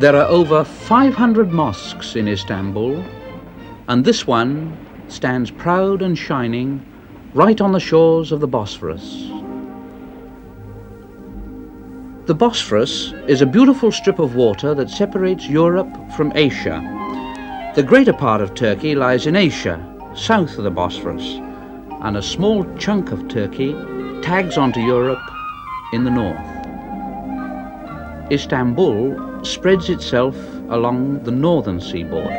There are over 500 mosques in Istanbul, and this one stands proud and shining right on the shores of the Bosphorus. The Bosphorus is a beautiful strip of water that separates Europe from Asia. The greater part of Turkey lies in Asia, south of the Bosphorus, and a small chunk of Turkey tags onto Europe in the north. Istanbul spreads itself along the northern seaboard.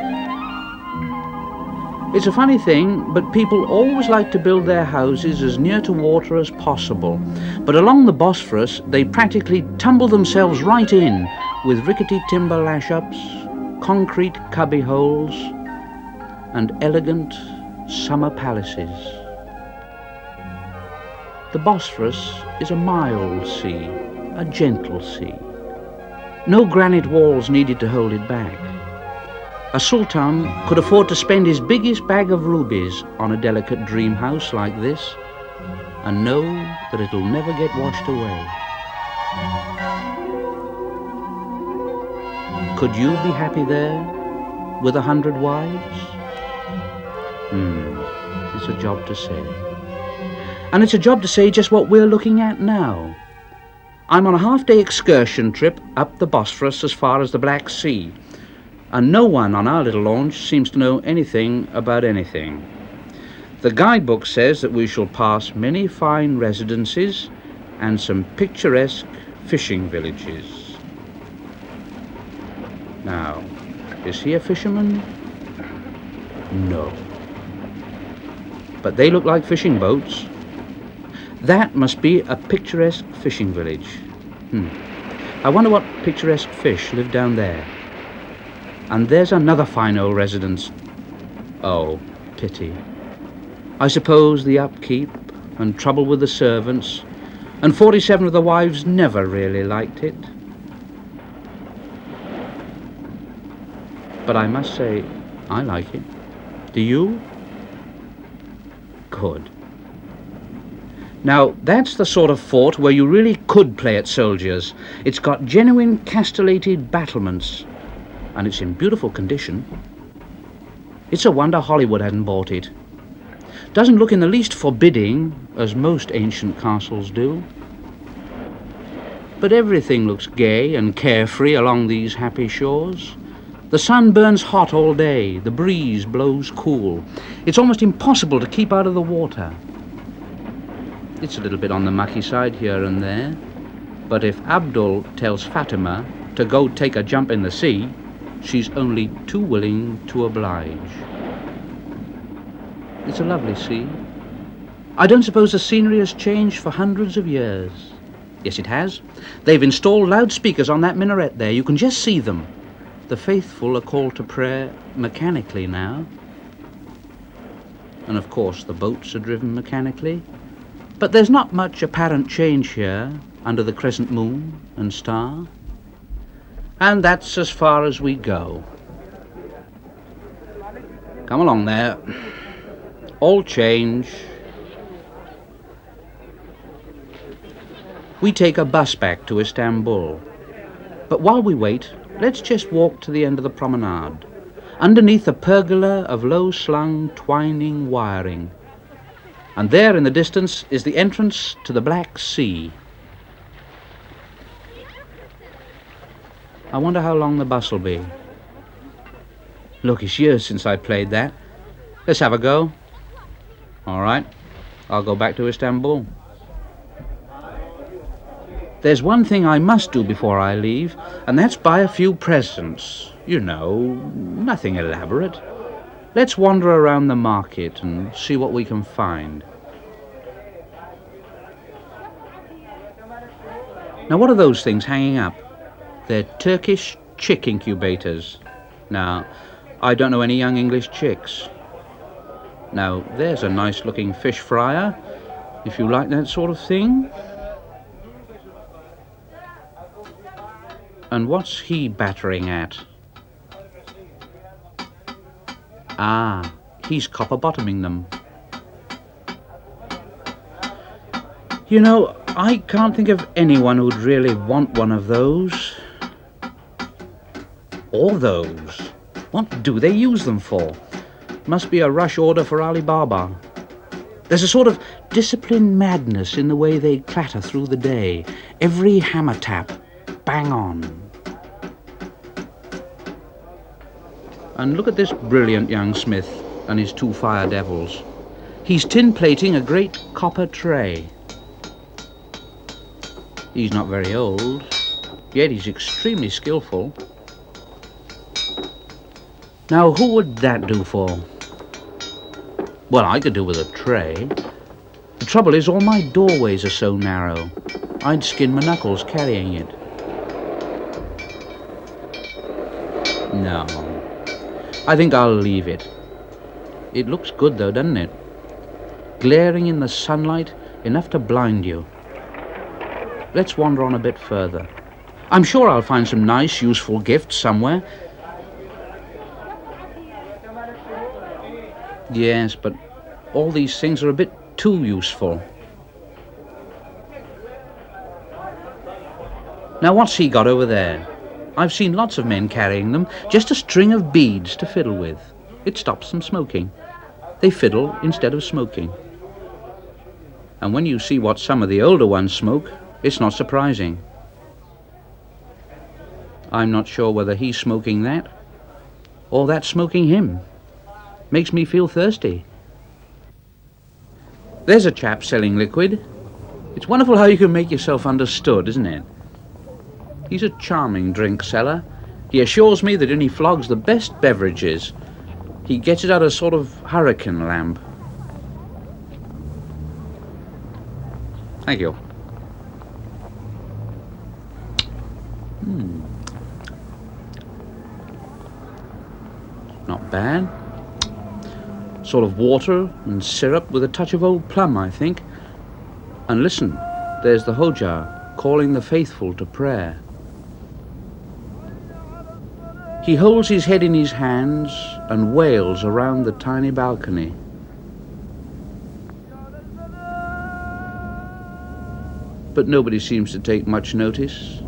It's a funny thing, but people always like to build their houses as near to water as possible. But along the Bosphorus, they practically tumble themselves right in with rickety timber lash-ups, concrete cubby holes, and elegant summer palaces. The Bosphorus is a mild sea, a gentle sea. No granite walls needed to hold it back. A sultan could afford to spend his biggest bag of rubies on a delicate dream house like this and know that it'll never get washed away. Could you be happy there with 100 wives? It's a job to say. And it's a job to say just what we're looking at now. I'm on a half-day excursion trip up the Bosphorus as far as the Black Sea, and no one on our little launch seems to know anything about anything. The guidebook says that we shall pass many fine residences and some picturesque fishing villages. Now, is he a fisherman? No. But they look like fishing boats. That must be a picturesque fishing village. I wonder what picturesque fish live down there. And there's another fine old residence. Oh, pity. I suppose the upkeep and trouble with the servants, and 47 of the wives never really liked it. But I must say, I like it. Do you? Good. Now, that's the sort of fort where you really could play at soldiers. It's got genuine castellated battlements, and it's in beautiful condition. It's a wonder Hollywood hadn't bought it. Doesn't look in the least forbidding, as most ancient castles do. But everything looks gay and carefree along these happy shores. The sun burns hot all day, the breeze blows cool. It's almost impossible to keep out of the water. It's a little bit on the mucky side here and there, but if Abdul tells Fatima to go take a jump in the sea, she's only too willing to oblige. It's a lovely sea. I don't suppose the scenery has changed for hundreds of years. Yes, it has. They've installed loudspeakers on that minaret there. You can just see them. The faithful are called to prayer mechanically now. And of course the boats are driven mechanically. But there's not much apparent change here under the crescent moon and star. And that's as far as we go. Come along there. All change. We take a bus back to Istanbul. But while we wait, let's just walk to the end of the promenade, underneath a pergola of low-slung, twining wiring. And there in the distance is the entrance to the Black Sea. I wonder how long the bus will be. Look, it's years since I played that. Let's have a go. All right, I'll go back to Istanbul. There's one thing I must do before I leave, and that's buy a few presents. You know, nothing elaborate. Let's wander around the market and see what we can find. Now, what are those things hanging up? They're Turkish chick incubators. Now, I don't know any young English chicks. Now, there's a nice-looking fish fryer, if you like that sort of thing. And what's he battering at? Ah, he's copper-bottoming them. You know, I can't think of anyone who'd really want one of those. All those. What do they use them for? Must be a rush order for Alibaba. There's a sort of disciplined madness in the way they clatter through the day. Every hammer tap, bang on. And look at this brilliant young smith and his 2 fire devils. He's tin plating a great copper tray. He's not very old, yet he's extremely skillful. Now, who would that do for? Well, I could do with a tray. The trouble is, all my doorways are so narrow. I'd skin my knuckles carrying it. No, I think I'll leave it. It looks good though, doesn't it? Glaring in the sunlight, enough to blind you. Let's wander on a bit further. I'm sure I'll find some nice, useful gifts somewhere. Yes, but all these things are a bit too useful. Now, what's he got over there? I've seen lots of men carrying them, just a string of beads to fiddle with. It stops them smoking. They fiddle instead of smoking. And when you see what some of the older ones smoke, it's not surprising. I'm not sure whether he's smoking that, or that's smoking him. Makes me feel thirsty. There's a chap selling liquid. It's wonderful how you can make yourself understood, isn't it? He's a charming drink seller. He assures me that when he flogs the best beverages, he gets it out of a sort of hurricane lamp. Thank you. Not bad. Sort of water and syrup with a touch of old plum, I think. And listen, there's the Hoja calling the faithful to prayer. He holds his head in his hands and wails around the tiny balcony. But nobody seems to take much notice.